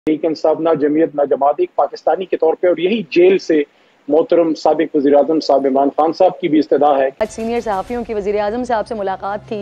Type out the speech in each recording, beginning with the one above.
तहरीक इंसाफ ना जमीयत ना जमात, एक पाकिस्तानी के तौर पे, और यही जेल से मोहतरम साबिक वज़ीर आज़म साहब इमरान खान साहब की भी इस्तदा है। आज सीनियर सहाफ़ियों की वज़ीर आज़म साहब से मुलाकात थी,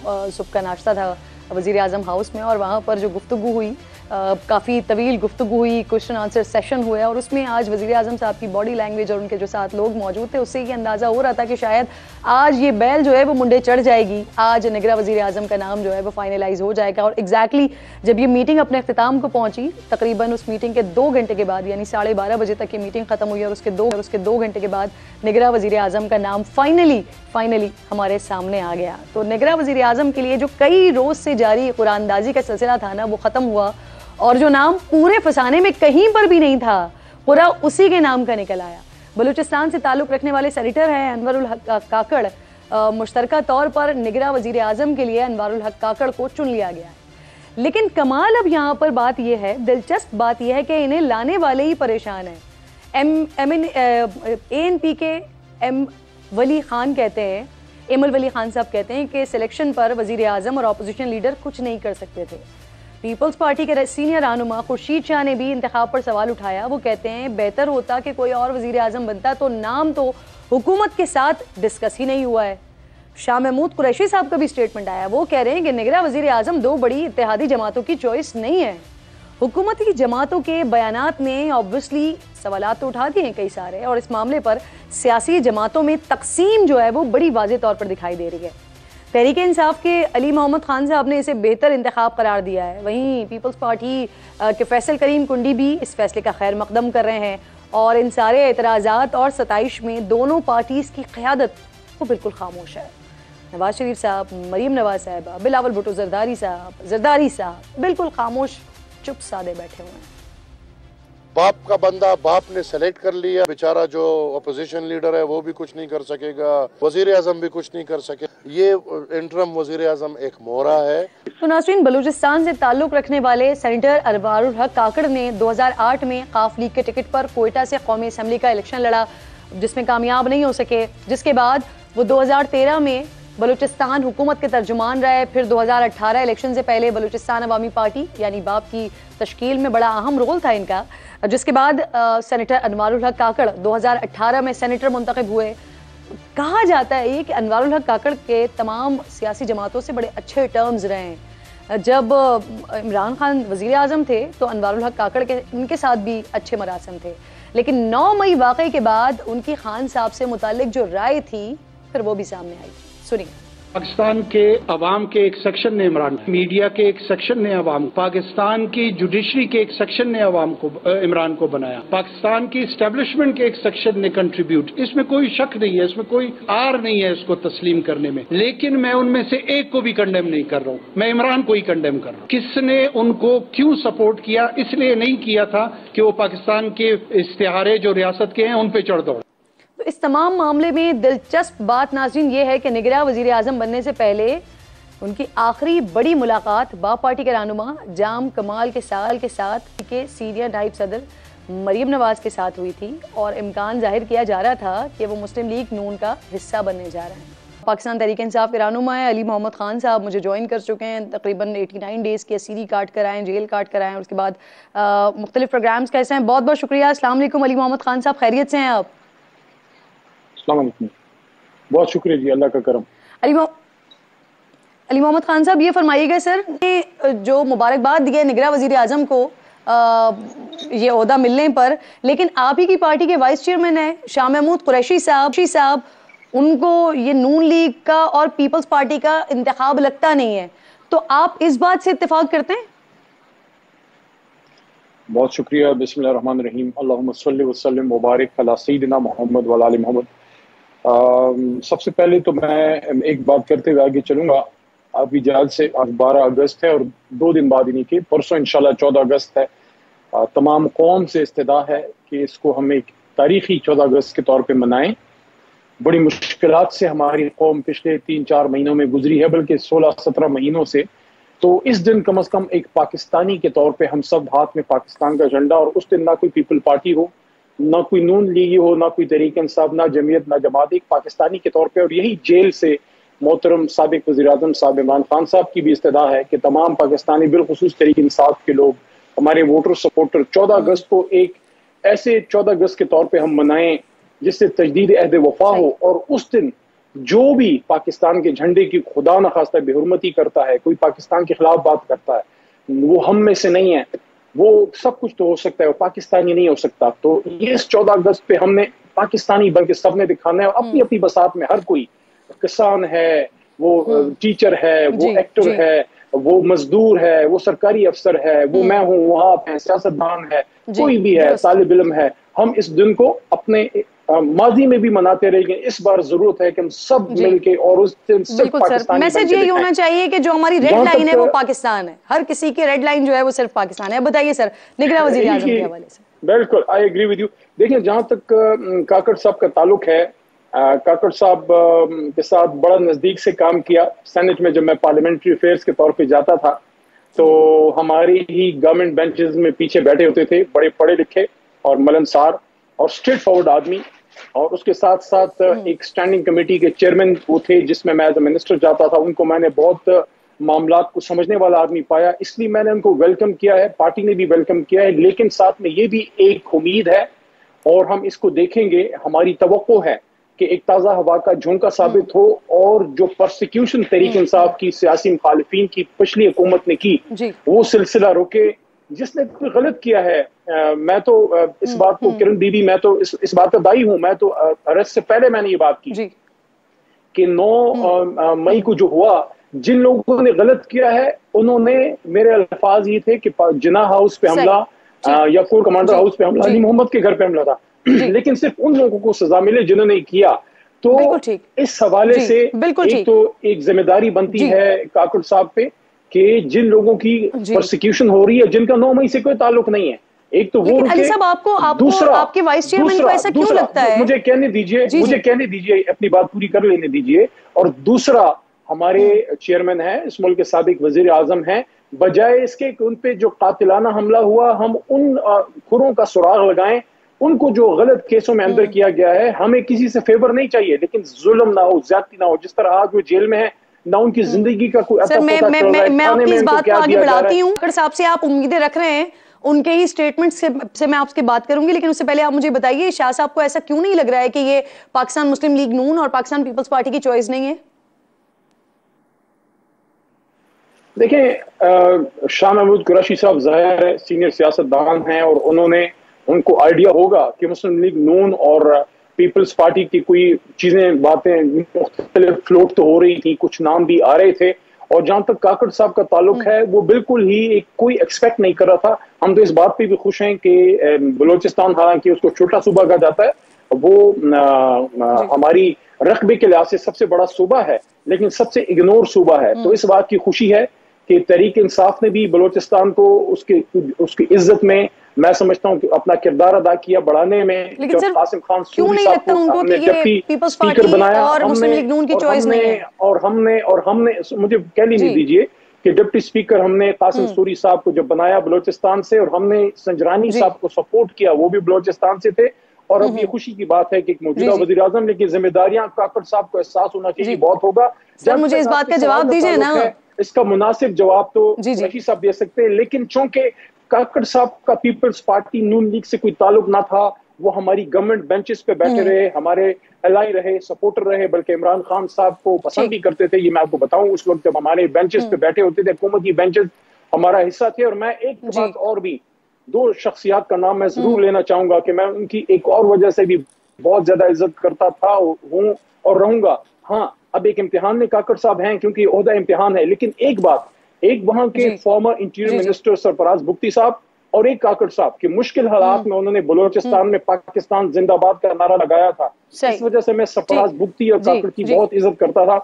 सुबह का नाश्ता था वज़ीर आज़म हाउस में, और वहाँ पर जो गुफ्तगू हुई काफ़ी तवील गुफ्तगू हुई, क्वेश्चन आंसर सेशन हुआ, और उसमें आज वज़ीर आज़म साहब की बॉडी लैंग्वेज और उनके जो साथ लोग मौजूद थे उससे ये अंदाज़ा हो रहा था कि शायद आज ये बैल जो है वो मुंडे चढ़ जाएगी, आज निगरां वज़ीर आज़म का नाम जो है वो फाइनलाइज हो जाएगा। और एग्जैक्टली जब ये मीटिंग अपने अख्तिताम को पहुंची, तकरीबन उस मीटिंग के 2 घंटे के बाद, यानी 12:30 बजे तक ये मीटिंग खत्म हुई, और उसके 2 घंटे के बाद निगरां वज़ीर आज़म का नाम फाइनली हमारे सामने आ गया। तो निगरां वज़ीर आज़म के लिए जो कई रोज से जारी कुरानदाजी का सिलसिला था ना, वो खत्म हुआ, और जो नाम पूरे फसाने में कहीं पर भी नहीं था, पूरा उसी के नाम का निकल आया। बलूचिस्तान से ताल्लुक़ रखने वाले सेनेटर हैं अनवरुल हक काकड़, मुश्तरका तौर पर निगरां वज़ीर आज़म के लिए अनवरुल हक काकड़ को चुन लिया गया है। लेकिन कमाल अब यहाँ पर बात यह है, दिलचस्प बात यह है कि इन्हें लाने वाले ही परेशान हैं। ANP के एम वली खान कहते हैं, एमल वली खान साहब कहते हैं कि सिलेक्शन पर वज़ीर आज़म और अपोजिशन लीडर कुछ नहीं कर सकते थे। पीपल्स पार्टी के सीनियर रहनुमा खुर्शीद शाह ने भी इंतखाब पर सवाल उठाया। वो कहते हैं बेहतर होता कि कोई और वज़ीर आज़म बनता, तो नाम तो हुकूमत के साथ डिस्कस ही नहीं हुआ है। शाह महमूद कुरैशी साहब का भी स्टेटमेंट आया, वो कह रहे हैं कि निगरां वज़ीर आज़म 2 बड़ी इत्तेहादी जमातों की चॉइस नहीं है। हुकूमती जमातों के बयानात ने ऑब्वियसली सवालात तो उठा दिए हैं कई सारे, और इस मामले पर सियासी जमातों में तकसीम जो है वो बड़ी वाज़ेह तौर पर दिखाई दे रही है। तहरीक इंसाफ के अली मोहम्मद खान साहब ने इसे बेहतर इंतखाब करार दिया है। वहीं पीपल्स पार्टी के फैसल करीम कुंडी भी इस फैसले का खैर मकदम कर रहे हैं, और इन सारे एतराज़ात और सताइश में दोनों पार्टीज़ की क़यादत वो बिल्कुल खामोश है। नवाज शरीफ साहब, मरीम नवाज साहबा, बिलावल भुट्टो जरदारी साहब बिल्कुल खामोश चुप सादे बैठे हुए हैं। बाप का बंदा बाप ने सेलेक्ट कर लिया, बेचारा जो अपोजिशन लीडर है वो भी कुछ नहीं कर सकेगा, वजीर आजम भी कुछ नहीं कर सके। ये इंटरम वजीर आजम एक मोहरा है। तो नाज़रीन, बलूचिस्तान से ताल्लुक़ रखने वाले सेनेटर अनवरुल हक काकड़ ने 2008 में काफ लीग के टिकट पर कोयटा से कौमी असम्बली का इलेक्शन लड़ा, जिसमें कामयाब नहीं हो सके, जिसके बाद वो 2013 में बलूचिस्तान हुकूमत के तर्जुमान रहे। फिर 2018 इलेक्शन से पहले बलूचिस्तान अवामी पार्टी यानी बाप की तश्कील में बड़ा अहम रोल था इनका, जिसके बाद सेनेटर अनवरुल हक काकड़ 2018 में सेनेटर मुंतखब हुए। कहा जाता है ये कि अनवरुल हक काकड़ के तमाम सियासी जमातों से बड़े अच्छे टर्म्स रहे हैं। जब इमरान खान वज़ीर आज़म थे तो अनवरुल हक काकड़ के उनके साथ भी अच्छे मरासम थे, लेकिन 9 मई वाक़े के बाद उनकी खान साहब से मुतालिक जो राय थी फिर वो भी सामने आई। सुनिए। पाकिस्तान के अवाम के एक सेक्शन ने इमरान, मीडिया के एक सेक्शन ने अवाम, पाकिस्तान की जुडिशरी के एक सेक्शन ने अवाम को, इमरान को बनाया, पाकिस्तान की एस्टेब्लिशमेंट के एक सेक्शन ने कंट्रीब्यूट, इसमें कोई शक नहीं है, इसमें कोई आर नहीं है इसको तस्लीम करने में। लेकिन मैं उनमें से एक को भी कंडेम नहीं कर रहा हूँ, मैं इमरान को ही कंडेम कर रहा हूँ। किसने उनको क्यों सपोर्ट किया? इसलिए नहीं किया था कि वो पाकिस्तान के इश्तिहारे जो रियासत के हैं उन पे चढ़ दौड़। तो इस तमाम मामले में दिलचस्प बात नाज़रीन ये है कि निगरां वज़ीर आज़म बनने से पहले उनकी आखिरी बड़ी मुलाकात बाप पार्टी के रहनुमा जाम कमाल के साथ के सीनियर नायब सदर मरीम नवाज के साथ हुई थी, और इम्कान जाहिर किया जा रहा था कि वो मुस्लिम लीग नून का हिस्सा बनने जा रहे हैं। पाकिस्तान तहरीक इंसाफ के रहनुमा है अली मोहम्मद खान साहब मुझे ज्वाइन कर चुके हैं। तकरीबन 89 डेज़ की सीरी काट कर आए, जेल काट कर आए, उसके बाद मुख्तलिफ प्रोग्राम्स कैसे हैं। बहुत बहुत शुक्रिया। अस्सलाम वालेकुम अली मोहम्मद खान साहब, खैरियत से हैं आप? बहुत शुक्रिया जी, अल्लाह का करम। अली मोहम्मद खान साहब, ये फरमाइएगा सर, जो मुबारकबाद दी है निगरां वज़ीर आज़म को ये ओहदा मिलने पर, लेकिन आप ही की पार्टी के वाइस चेयरमैन है शाह महमूद कुरैशी साहब, उनको ये नून लीग का और पीपल्स पार्टी का इंतखाब लगता नहीं है, तो आप इस बात से इत्तेफाक करते हैं? बहुत शुक्रिया। बिस्मिल्लाहिर्रहमानिर्रहीम, अल्लाहुम्मा सल्लि व सल्लिम मुबारक अला सय्यिदिना मोहम्मद व अला आलि मोहम्मद। सबसे पहले तो मैं एक बात करते हुए आगे चलूंगा। अभी जहाज से आज 12 अगस्त है और 2 दिन बाद इन्हीं के परसों इंशाल्लाह 14 अगस्त है। तमाम कौम से इस्तदा है कि इसको हम एक तारीखी 14 अगस्त के तौर पे मनाएं। बड़ी मुश्किलात से हमारी कौम पिछले 3-4 महीनों में गुजरी है, बल्कि 16-17 महीनों से। तो इस दिन कम से कम एक पाकिस्तानी के तौर पे हम सब हाथ में पाकिस्तान का झंडा, और उस दिन ना कोई पीपल पार्टी हो, ना कोई नून लीगी हो, ना कोई तहरीक इंसाफ, ना जमीयत ना जमात, एक पाकिस्तानी के तौर पे, और यही जेल से मोहतरम साबिक वज़ीर आज़म साहब इमरान खान साहब की भी इस्तदा है कि तमाम पाकिस्तानी बिलखुसूस तहरीक इंसाफ के लोग हमारे वोटर सपोर्टर 14 अगस्त को एक ऐसे 14 अगस्त के तौर पे हम मनाएं जिससे तजदीद अहद वफा हो, और उस दिन जो भी पाकिस्तान के झंडे की खुदा न खास्ता बेहुरमती करता है, कोई पाकिस्तान के खिलाफ बात करता है, वो हम में से नहीं है। वो सब कुछ तो हो सकता है, वो पाकिस्तानी नहीं हो सकता। तो ये इस 14 अगस्त पे हमने पाकिस्तानी बल्कि सबने दिखाना है, अपनी अपनी बसात में हर कोई, किसान है, वो टीचर है, वो एक्टर है, वो मजदूर है, वो सरकारी अफसर है, वो मैं हूँ, वो आप है, सियासतदान है, कोई भी है, तालिब इल्म है, हम इस दिन को अपने माजी में भी मनाते रहेंगे। इस बार जरूरत है कि हम सब मिलके, और उस दिन सिर्फ पाकिस्तानी मैसेज यही होना चाहिए कि जो हमारी रेड लाइन है वो पाकिस्तान है, हर किसी की रेड लाइन जो है वो सिर्फ पाकिस्तान है। बताइए सर, निगरान वजीर आज़म के हवाले से। बिल्कुल, आई एग्री विद यू। देखिए, जहां तक काकड़ साहब का ताल्लुक है, काकड़ साहब के साथ बड़ा नजदीक से काम किया। सेनेट में जब मैं पार्लियामेंट्री अफेयर्स के तौर पे जाता था तो हमारी ही गवर्नमेंट बेंचेस में पीछे बैठे होते थे बड़े पढ़े लिखे और मिलनसार और स्ट्रेट फॉरवर्ड आदमी, और उसके साथ साथ एक स्टैंडिंग कमेटी के चेयरमैन वो थे जिसमें मैं एज ए मिनिस्टर जाता था। उनको मैंने बहुत मामलात को समझने वाला आदमी पाया, इसलिए मैंने उनको वेलकम किया है, पार्टी ने भी वेलकम किया है। लेकिन साथ में ये भी एक उम्मीद है और हम इसको देखेंगे, हमारी तवक्को है कि एक ताज़ा हवा का झोंका साबित हो, और जो परसिक्यूशन तहरीक इंसाफ की सियासी मुखालिफिन की पिछली हुकूमत ने की वो सिलसिला रुके। जिसने कोई गलत किया है, मैं तो इस बात को, किरण दीदी, मैं तो इस बात का दाई हूं। मैं तो अरेस्ट से पहले मैंने ये बात की कि 9 मई को जो हुआ, जिन लोगों ने गलत किया है उन्होंने, मेरे अल्फाज ये थे कि जिना हाउस पे हमला या कोर कमांडर हाउस पे हमला, अली मोहम्मद के घर पे हमला था, लेकिन सिर्फ उन लोगों को सजा मिले जिन्होंने किया। तो इस हवाले से एक तो एक जिम्मेदारी बनती है काकड़ साहब पे कि जिन लोगों की प्रोसिक्यूशन हो रही है, जिनका 9 मई से कोई ताल्लुक नहीं है, एक तो वो अली साहब, आपको आपके वाइस चेयरमैन को ऐसा क्यों लगता है? मुझे कहने दीजिए, अपनी बात पूरी कर लेने दीजिए। और दूसरा, हमारे चेयरमैन है इस मुल्क के साबिक वजीर आजम हैं, बजाय इसके उन पे जो कातिलाना हमला हुआ, हम उन खुरों का सुराग लगाएं, उनको जो गलत केसों में अंदर किया गया है। हमें किसी से फेवर नहीं चाहिए, लेकिन जुल्म ना हो, ज्यादती ना हो। जिस तरह आज वो जेल में है, ना उनकी जिंदगी का कोई सर, मैं आपकी इस बात को आगे बढ़ाती हूँ। काकड़ साहब से आप उम्मीदें रख रहे हैं, उनके ही स्टेटमेंट से मैं आपसे बात करूंगी, लेकिन उससे पहले आप मुझे बताइए, शाह साहब को ऐसा क्यों नहीं लग रहा है कि ये पाकिस्तान मुस्लिम लीग नून और पाकिस्तान पीपल्स पार्टी की चॉइस नहीं है? देखें, शाह महमूद कुरैशी साहब जाहिर है सीनियर सियासतदान हैं, और उनको आइडिया होगा कि मुस्लिम लीग नून और पीपल्स पार्टी की कोई चीजें, बातें मुख्तलिफ फ्लोट तो हो रही थी, कुछ नाम भी आ रहे थे। और जहां तक काकड़ साहब का ताल्लुक है, वो बिल्कुल ही कोई एक्सपेक्ट नहीं कर रहा था। हम तो इस बात पे भी खुश हैं कि बलोचिस्तान, हालांकि उसको छोटा सूबा कहा जाता है, वो हमारी रकबे के लिहाज से सबसे बड़ा सूबा है, लेकिन सबसे इग्नोर सूबा है। तो इस बात की खुशी है कि तहरीक इंसाफ ने भी बलोचिस्तान को उसकी इज्जत में, मैं समझता हूं कि अपना किरदार अदा किया बढ़ाने में। लेकिन सर, कासिम खान क्यों नहीं लगता उनको कि ये पीपल्स पार्टी और मुस्लिम लीग नून की चॉइस नहीं है? और हमने मुझे कह नहीं दीजिए कि डिप्टी स्पीकर हमने कासिम सूरी साहब को जब बनाया बलोचिस्तान से, और हमने संजरानी साहब को सपोर्ट किया, वो भी बलोचिस्तान से थे। और अब ये खुशी की बात है कि मौजूदा वजीर आजम, लेकिन जिम्मेदारियां काकड़ साहब को एहसास होना चाहिए, बहुत होगा। सर, मुझे इस बात का जवाब दीजिए ना। इसका मुनासिब जवाब तो कुरैशी साहब दे सकते हैं, लेकिन चूंकि काकड़ साहब का पीपल्स पार्टी नून लीग से कोई ताल्लुक ना था, वो हमारी गवर्नमेंट बेंचेस पे बैठे रहे, हमारे एलाई रहे, सपोर्टर रहे, बल्कि इमरान खान साहब को पसंद भी करते थे। ये मैं आपको बताऊं, उस वक्त जब हमारे बेंचेस पे बैठे होते थे, हुकूमती बेंचेस हमारा हिस्सा थे। और मैं एक बात और भी, 2 शख्सियात का नाम मैं जरूर लेना चाहूंगा कि मैं उनकी एक और वजह से भी बहुत ज्यादा इज्जत करता था, हूं और रहूंगा। हाँ, अब एक इम्तिहान में काकड़ साहब हैं, क्योंकि ओहदा इम्तिहान है, लेकिन एक बात, एक वहां के farmer interior minister Sarfaraz Bugti साहब और एक काकड़ साहब के मुश्किल हालात में उन्होंने बलोचिस्तान में पाकिस्तान जिंदाबाद का नारा लगाया था। इस वजह से मैं सरफराज बुख्ती और काकड़ की बहुत इज्जत करता था।